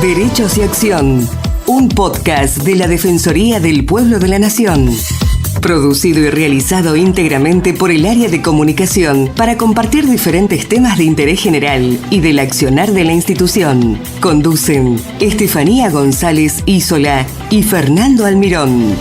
Derechos y Acción, un podcast de la Defensoría del Pueblo de la Nación. Producido y realizado íntegramente por el área de comunicación para compartir diferentes temas de interés general y del accionar de la institución. Conducen Estefanía González Isola y Fernando Almirón.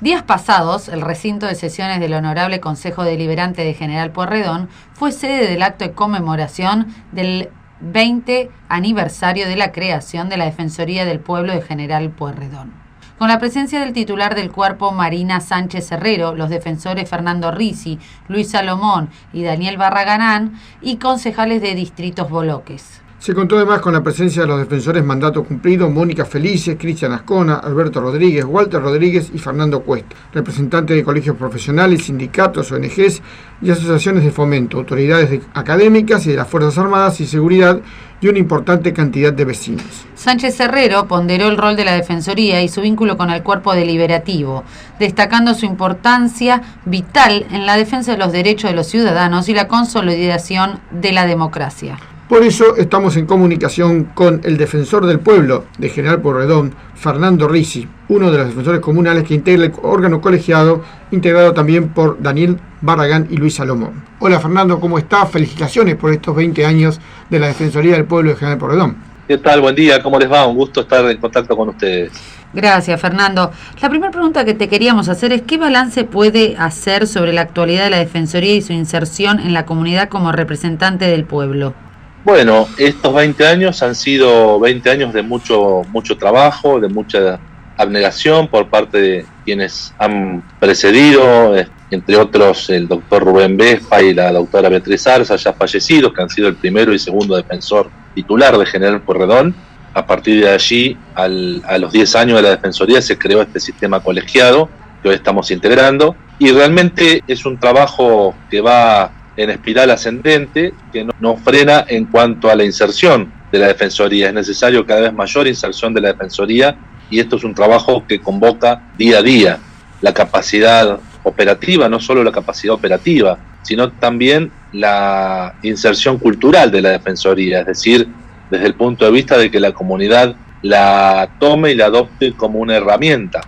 Días pasados, el recinto de sesiones del Honorable Consejo Deliberante de General Pueyrredón fue sede del acto de conmemoración del 20 aniversario de la creación de la Defensoría del Pueblo de General Pueyrredón. Con la presencia del titular del cuerpo, Marina Sánchez Herrero, los defensores Fernando Risi, Luis Salomón y Daniel Barraganán, y concejales de distritos bloques. Se contó además con la presencia de los defensores mandato cumplido, Mónica Felices, Cristian Ascona, Alberto Rodríguez, Walter Rodríguez y Fernando Cuesta, representantes de colegios profesionales, sindicatos, ONGs y asociaciones de fomento, autoridades académicas y de las Fuerzas Armadas y Seguridad y una importante cantidad de vecinos. Sánchez Herrero ponderó el rol de la Defensoría y su vínculo con el cuerpo deliberativo, destacando su importancia vital en la defensa de los derechos de los ciudadanos y la consolidación de la democracia. Por eso estamos en comunicación con el defensor del pueblo de General Pueyrredón, Fernando Risi, uno de los defensores comunales que integra el órgano colegiado, integrado también por Daniel Barragán y Luis Salomón. Hola Fernando, ¿cómo está? Felicitaciones por estos 20 años de la Defensoría del Pueblo de General Pueyrredón. ¿Qué tal? Buen día, ¿cómo les va? Un gusto estar en contacto con ustedes. Gracias, Fernando. La primera pregunta que te queríamos hacer es ¿qué balance puede hacer sobre la actualidad de la Defensoría y su inserción en la comunidad como representante del pueblo? Bueno, estos 20 años han sido 20 años de mucho trabajo, de mucha abnegación por parte de quienes han precedido, entre otros el doctor Rubén Vespa y la doctora Beatriz Arza, ya fallecidos, que han sido el primero y segundo defensor titular de General Pueyrredón. A partir de allí, a los 10 años de la Defensoría, se creó este sistema colegiado que hoy estamos integrando, y realmente es un trabajo que va en espiral ascendente, que no frena en cuanto a la inserción de la Defensoría. Es necesario cada vez mayor inserción de la Defensoría, y esto es un trabajo que convoca día a día la capacidad operativa, no solo la capacidad operativa, sino también la inserción cultural de la Defensoría, es decir, desde el punto de vista de que la comunidad la tome y la adopte como una herramienta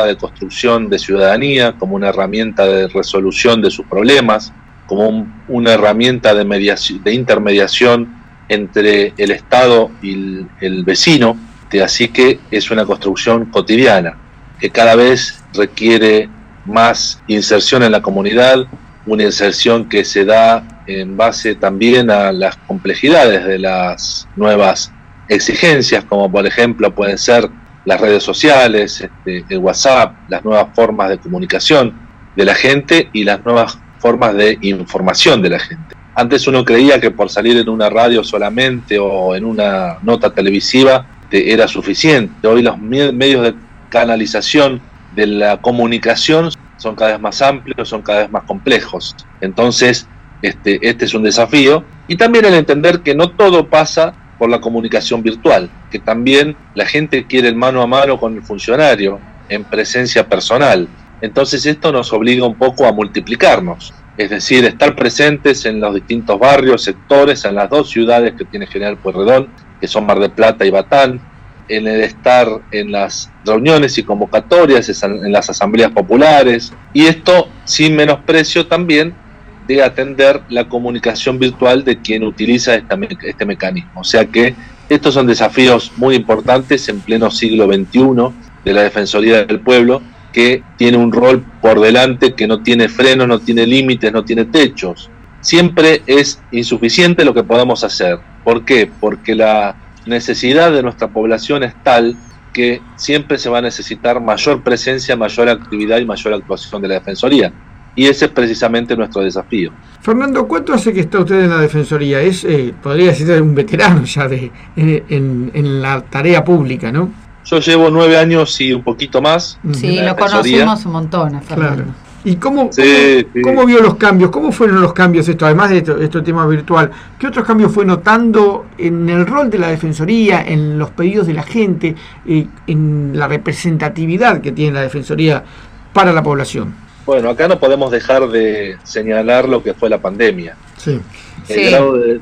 de construcción de ciudadanía, como una herramienta de resolución de sus problemas, como una herramienta de intermediación entre el Estado y el vecino. Así que es una construcción cotidiana que cada vez requiere más inserción en la comunidad, una inserción que se da en base también a las complejidades de las nuevas exigencias, como por ejemplo pueden ser las redes sociales, el WhatsApp, las nuevas formas de comunicación de la gente y las nuevas formas de información de la gente. Antes uno creía que por salir en una radio solamente o en una nota televisiva era suficiente. Hoy los medios de canalización de la comunicación son cada vez más amplios, son cada vez más complejos. Entonces, este es un desafío. Y también el entender que no todo pasa por la comunicación virtual, que también la gente quiere el mano a mano con el funcionario, en presencia personal. Entonces esto nos obliga un poco a multiplicarnos, es decir, estar presentes en los distintos barrios, sectores, en las dos ciudades que tiene General Pueyrredón, que son Mar del Plata y Batán, en el estar en las reuniones y convocatorias, en las asambleas populares, y esto sin menosprecio también de atender la comunicación virtual de quien utiliza este mecanismo. O sea que estos son desafíos muy importantes en pleno siglo XXI de la Defensoría del Pueblo, que tiene un rol por delante que no tiene frenos, no tiene límites, no tiene techos. Siempre es insuficiente lo que podamos hacer. ¿Por qué? Porque la necesidad de nuestra población es tal que siempre se va a necesitar mayor presencia, mayor actividad y mayor actuación de la Defensoría. Y ese es precisamente nuestro desafío. Fernando, ¿cuánto hace que está usted en la Defensoría? Podría decir un veterano ya en la tarea pública, ¿no? Yo llevo 9 años y un poquito más. Sí, lo conocemos un montón, Fernando. Claro. ¿Y cómo vio los cambios? ¿Cómo fueron los cambios además de este tema virtual? ¿Qué otros cambios fue notando en el rol de la Defensoría, en los pedidos de la gente, en la representatividad que tiene la Defensoría para la población? Bueno, acá no podemos dejar de señalar lo que fue la pandemia. Sí. el grado de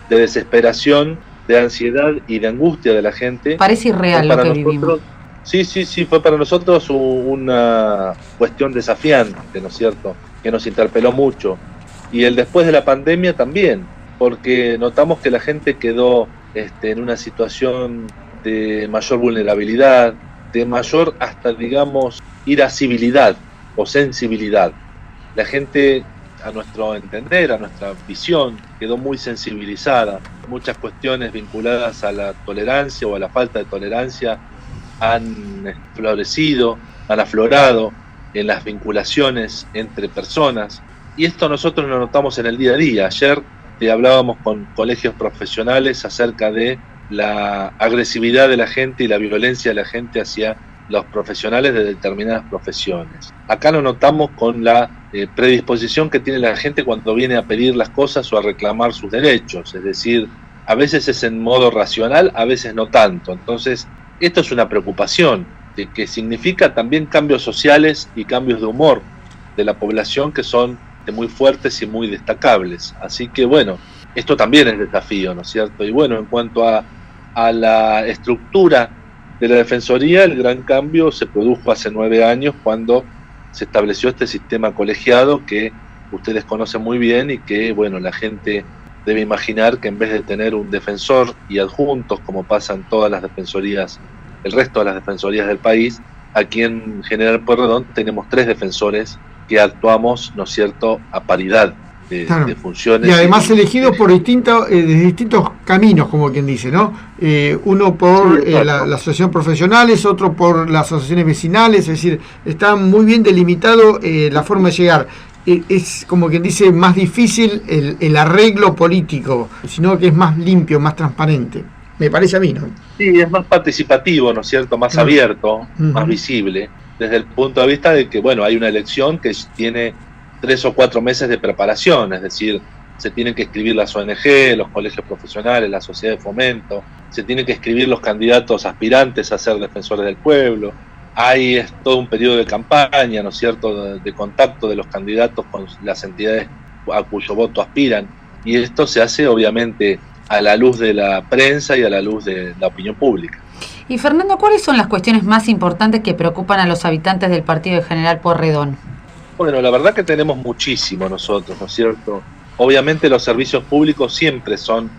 desesperación, de ansiedad y de angustia de la gente. Parece irreal lo que vivimos. Sí, fue para nosotros una cuestión desafiante, ¿no es cierto?, que nos interpeló mucho. Y el después de la pandemia también, porque notamos que la gente quedó en una situación de mayor vulnerabilidad, de mayor hasta, digamos, irascibilidad o sensibilidad. La gente, a nuestro entender, a nuestra visión, quedó muy sensibilizada. Muchas cuestiones vinculadas a la tolerancia o a la falta de tolerancia han florecido, han aflorado en las vinculaciones entre personas. Y esto nosotros lo notamos en el día a día. Ayer hablábamos con colegios profesionales acerca de la agresividad de la gente y la violencia de la gente hacia los profesionales de determinadas profesiones. Acá lo notamos con la predisposición que tiene la gente cuando viene a pedir las cosas o a reclamar sus derechos. Es decir, a veces es en modo racional, a veces no tanto. Entonces, esto es una preocupación, de que significa también cambios sociales y cambios de humor de la población que son muy fuertes y muy destacables. Así que bueno, esto también es desafío, ¿no es cierto? Y bueno, en cuanto a la estructura de la Defensoría, el gran cambio se produjo hace 9 años cuando se estableció este sistema colegiado que ustedes conocen muy bien y que, bueno, la gente debe imaginar que en vez de tener un defensor y adjuntos, como pasa en todas las defensorías, el resto de las defensorías del país, aquí en General Pueyrredón tenemos 3 defensores que actuamos, ¿no es cierto?, a paridad de funciones. Y además elegidos por distintos caminos, como quien dice, ¿no? Uno por la asociación profesionales, otro por las asociaciones vecinales, es decir, está muy bien delimitado la forma de llegar. Es como quien dice más difícil el arreglo político, sino que es más limpio, más transparente. Me parece a mí, ¿no? Sí, es más participativo, ¿no es cierto?, más abierto, más visible, desde el punto de vista de que, bueno, hay una elección que tiene 3 o 4 meses de preparación, es decir, se tienen que escribir las ONG, los colegios profesionales, la sociedad de fomento, se tienen que escribir los candidatos aspirantes a ser defensores del pueblo, hay todo un periodo de campaña, ¿no es cierto?, de contacto de los candidatos con las entidades a cuyo voto aspiran, y esto se hace obviamente a la luz de la prensa y a la luz de la opinión pública. Y Fernando, ¿cuáles son las cuestiones más importantes que preocupan a los habitantes del partido de General Pueyrredón? Bueno, la verdad que tenemos muchísimo nosotros, ¿no es cierto? Obviamente los servicios públicos siempre son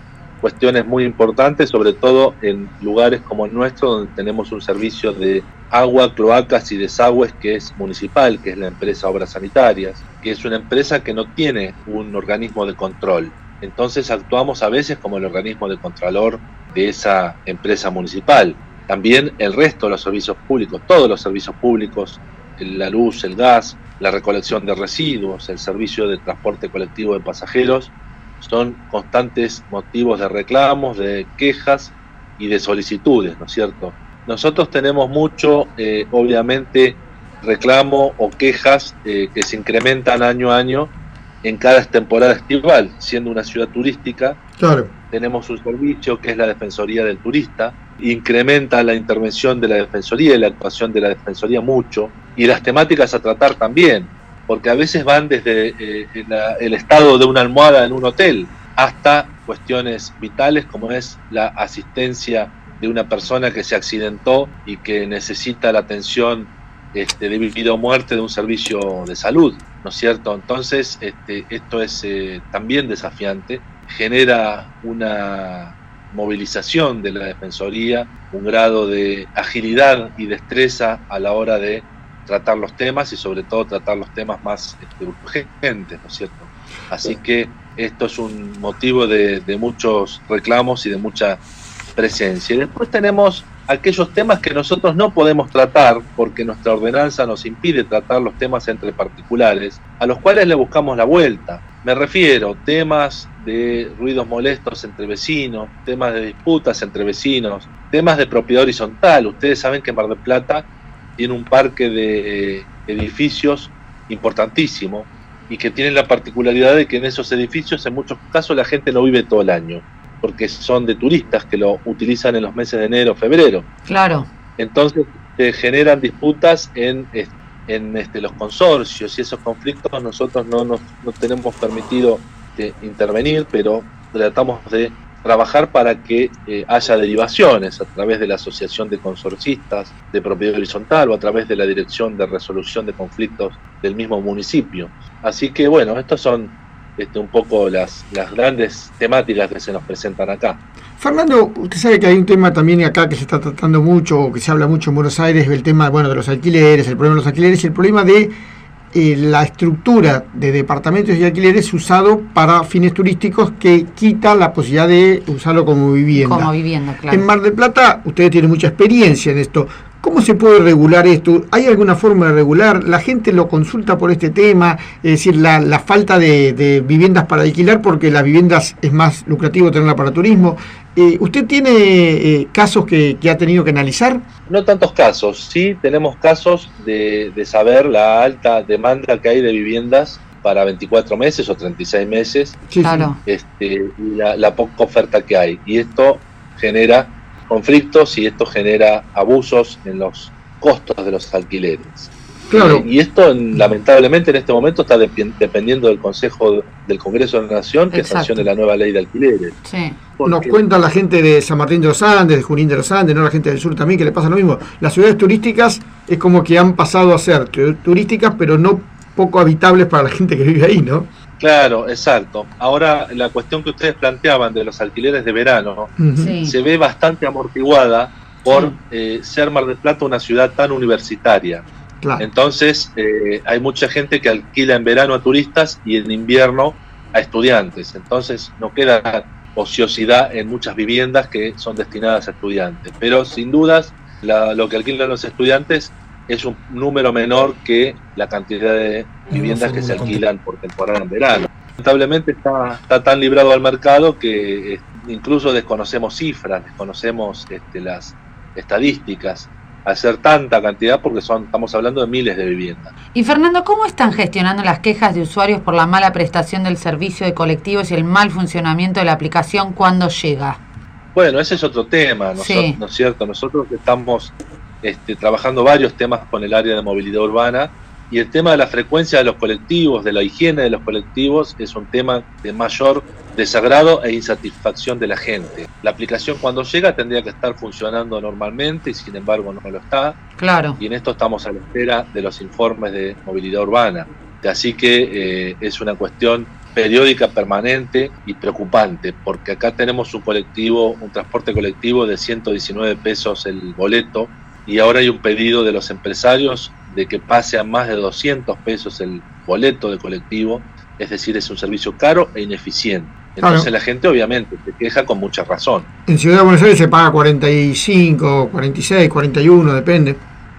cuestiones muy importantes, sobre todo en lugares como el nuestro, donde tenemos un servicio de agua, cloacas y desagües que es municipal, que es la empresa Obras Sanitarias, que es una empresa que no tiene un organismo de control. Entonces actuamos a veces como el organismo de contralor de esa empresa municipal. También el resto de los servicios públicos, todos los servicios públicos, la luz, el gas, la recolección de residuos, el servicio de transporte colectivo de pasajeros, son constantes motivos de reclamos, de quejas y de solicitudes, ¿no es cierto? Nosotros tenemos mucho, obviamente, reclamo o quejas que se incrementan año a año en cada temporada estival. Siendo una ciudad turística, claro, tenemos un servicio que es la Defensoría del Turista, incrementa la intervención de la Defensoría y la actuación de la Defensoría mucho, y las temáticas a tratar también, porque a veces van desde el estado de una almohada en un hotel hasta cuestiones vitales como es la asistencia de una persona que se accidentó y que necesita la atención de vida o muerte de un servicio de salud, ¿no es cierto? Entonces, esto es también desafiante, genera una movilización de la Defensoría, un grado de agilidad y destreza a la hora de tratar los temas y sobre todo tratar los temas más urgentes, ¿no es cierto? Así que esto es un motivo de muchos reclamos y de mucha presencia. Y después tenemos aquellos temas que nosotros no podemos tratar porque nuestra ordenanza nos impide tratar los temas entre particulares, a los cuales le buscamos la vuelta. Me refiero a temas de ruidos molestos entre vecinos, temas de disputas entre vecinos, temas de propiedad horizontal. Ustedes saben que Mar del Plata tiene un parque de edificios importantísimo y que tienen la particularidad de que en esos edificios en muchos casos la gente no vive todo el año, porque son de turistas que lo utilizan en los meses de enero, febrero. Claro. Entonces se generan disputas en los consorcios, y esos conflictos nosotros no tenemos permitido intervenir, pero tratamos de trabajar para que haya derivaciones a través de la Asociación de Consorcistas de Propiedad Horizontal o a través de la Dirección de Resolución de Conflictos del mismo municipio. Así que bueno, estos son un poco las grandes temáticas que se nos presentan acá. Fernando, usted sabe que hay un tema también acá que se está tratando mucho, o que se habla mucho en Buenos Aires, el tema, bueno, de los alquileres, el problema de los alquileres y el problema de la estructura de departamentos y alquileres usado para fines turísticos, que quita la posibilidad de usarlo como vivienda. Como vivienda, claro. En Mar del Plata, ustedes tienen mucha experiencia en esto. ¿Cómo se puede regular esto? ¿Hay alguna forma de regular? ¿La gente lo consulta por este tema? Es decir, la falta de viviendas para alquilar, porque las viviendas es más lucrativo tenerla para turismo. ¿Usted tiene casos que ha tenido que analizar? No tantos casos, sí tenemos casos de saber la alta demanda que hay de viviendas para 24 meses o 36 meses, Sí, Claro. y la poca oferta que hay. Y esto genera conflictos y esto genera abusos en los costos de los alquileres. Claro. Y esto lamentablemente en este momento está dependiendo del Congreso de la Nación que Exacto. sancione la nueva ley de alquileres. Sí. Nos Porque- cuenta la gente de San Martín de los Andes, de Junín de los Andes, no la gente del sur también, que le pasa lo mismo. Las ciudades turísticas es como que han pasado a ser turísticas, pero no poco habitables para la gente que vive ahí, ¿no? Claro, exacto. Ahora, la cuestión que ustedes planteaban de los alquileres de verano Ujú. Sí. se ve bastante amortiguada por ser Mar del Plata una ciudad tan universitaria. Claro. Entonces, hay mucha gente que alquila en verano a turistas y en invierno a estudiantes. Entonces, no queda ociosidad en muchas viviendas que son destinadas a estudiantes. Pero, sin dudas, lo que alquilan los estudiantes es un número menor que la cantidad de viviendas que se alquilan por temporada en verano. Lamentablemente está tan librado al mercado que incluso desconocemos cifras, desconocemos las estadísticas, hacer tanta cantidad porque estamos hablando de miles de viviendas. Y Fernando, ¿cómo están gestionando las quejas de usuarios por la mala prestación del servicio de colectivos y el mal funcionamiento de la aplicación cuando llega? Bueno, ese es otro tema, Sí. ¿no es cierto? Nosotros estamos trabajando varios temas con el área de movilidad urbana, y el tema de la frecuencia de los colectivos, de la higiene de los colectivos, es un tema de mayor desagrado e insatisfacción de la gente. La aplicación cuando llega tendría que estar funcionando normalmente y sin embargo no lo está, Claro. y en esto estamos a la espera de los informes de movilidad urbana. Así que es una cuestión periódica, permanente y preocupante, porque acá tenemos un transporte colectivo de 119 pesos el boleto, y ahora hay un pedido de los empresarios de que pase a más de 200 pesos el boleto de colectivo, es decir, es un servicio caro e ineficiente. Entonces Claro. la gente obviamente se queja con mucha razón. En Ciudad de Buenos Aires se paga 45, 46, 41, depende.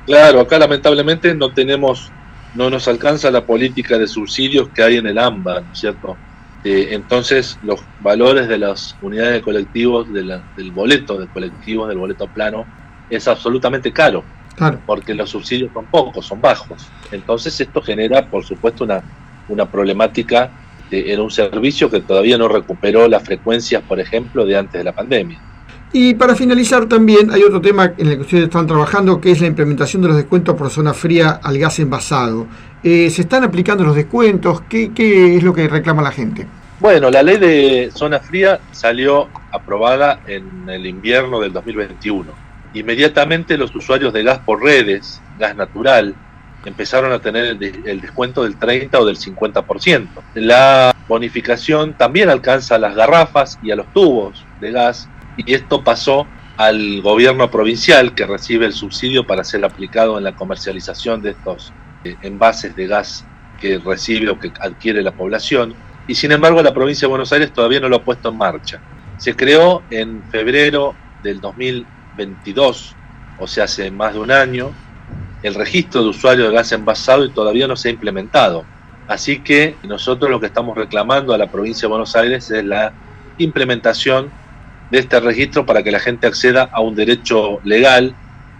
Claro, acá lamentablemente no nos alcanza la política de subsidios que hay en el AMBA, ¿no es cierto? Entonces los valores de las unidades de colectivos, del boleto de colectivos, del boleto plano, es absolutamente caro, Claro. porque los subsidios son pocos, son bajos. Entonces esto genera, por supuesto, una problemática en un servicio que todavía no recuperó las frecuencias, por ejemplo, de antes de la pandemia. Y para finalizar también hay otro tema en el que ustedes están trabajando, que es la implementación de los descuentos por zona fría al gas envasado. ¿Se están aplicando los descuentos? ¿Qué es lo que reclama la gente? Bueno, la ley de zona fría salió aprobada en el invierno del 2021. Inmediatamente los usuarios de gas por redes, gas natural, empezaron a tener el descuento del 30 o del 50%. La bonificación también alcanza a las garrafas y a los tubos de gas, y esto pasó al gobierno provincial, que recibe el subsidio para ser aplicado en la comercialización de estos envases de gas que recibe o que adquiere la población. Y sin embargo la provincia de Buenos Aires todavía no lo ha puesto en marcha. Se creó en febrero del 2022, o sea, hace más de un año, el registro de usuarios de gas envasado, y todavía no se ha implementado. Así que nosotros lo que estamos reclamando a la provincia de Buenos Aires es la implementación de este registro para que la gente acceda a un derecho legal,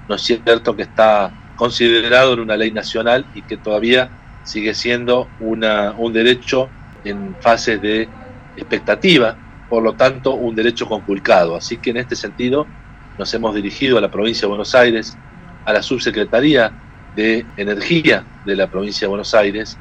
¿no es cierto?, que está considerado en una ley nacional y que todavía sigue siendo un derecho en fase de expectativa, por lo tanto un derecho conculcado. Así que en este sentido nos hemos dirigido a la provincia de Buenos Aires, a la subsecretaría de Energía de la provincia de Buenos Aires,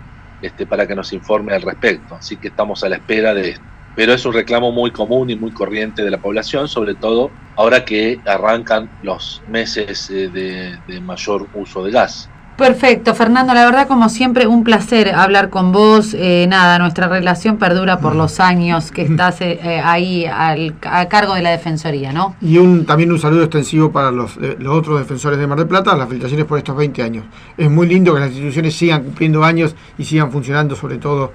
para que nos informe al respecto. Así que estamos a la espera de esto. Pero es un reclamo muy común y muy corriente de la población, sobre todo ahora que arrancan los meses de mayor uso de gas. Perfecto, Fernando, la verdad como siempre un placer hablar con vos. Nuestra relación perdura por los años que estás ahí a cargo de la Defensoría, ¿no? Y también un saludo extensivo para los otros defensores de Mar del Plata, las felicitaciones por estos 20 años. Es muy lindo que las instituciones sigan cumpliendo años y sigan funcionando, sobre todo,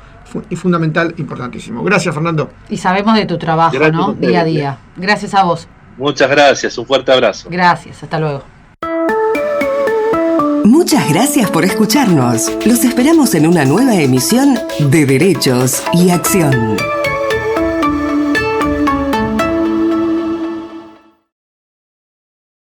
y fundamental, importantísimo. Gracias, Fernando. Y sabemos de tu trabajo, Gracias, ¿no? Día a día. Gracias a vos. Muchas gracias, un fuerte abrazo. Gracias, hasta luego. Muchas gracias por escucharnos. Los esperamos en una nueva emisión de Derechos y Acción.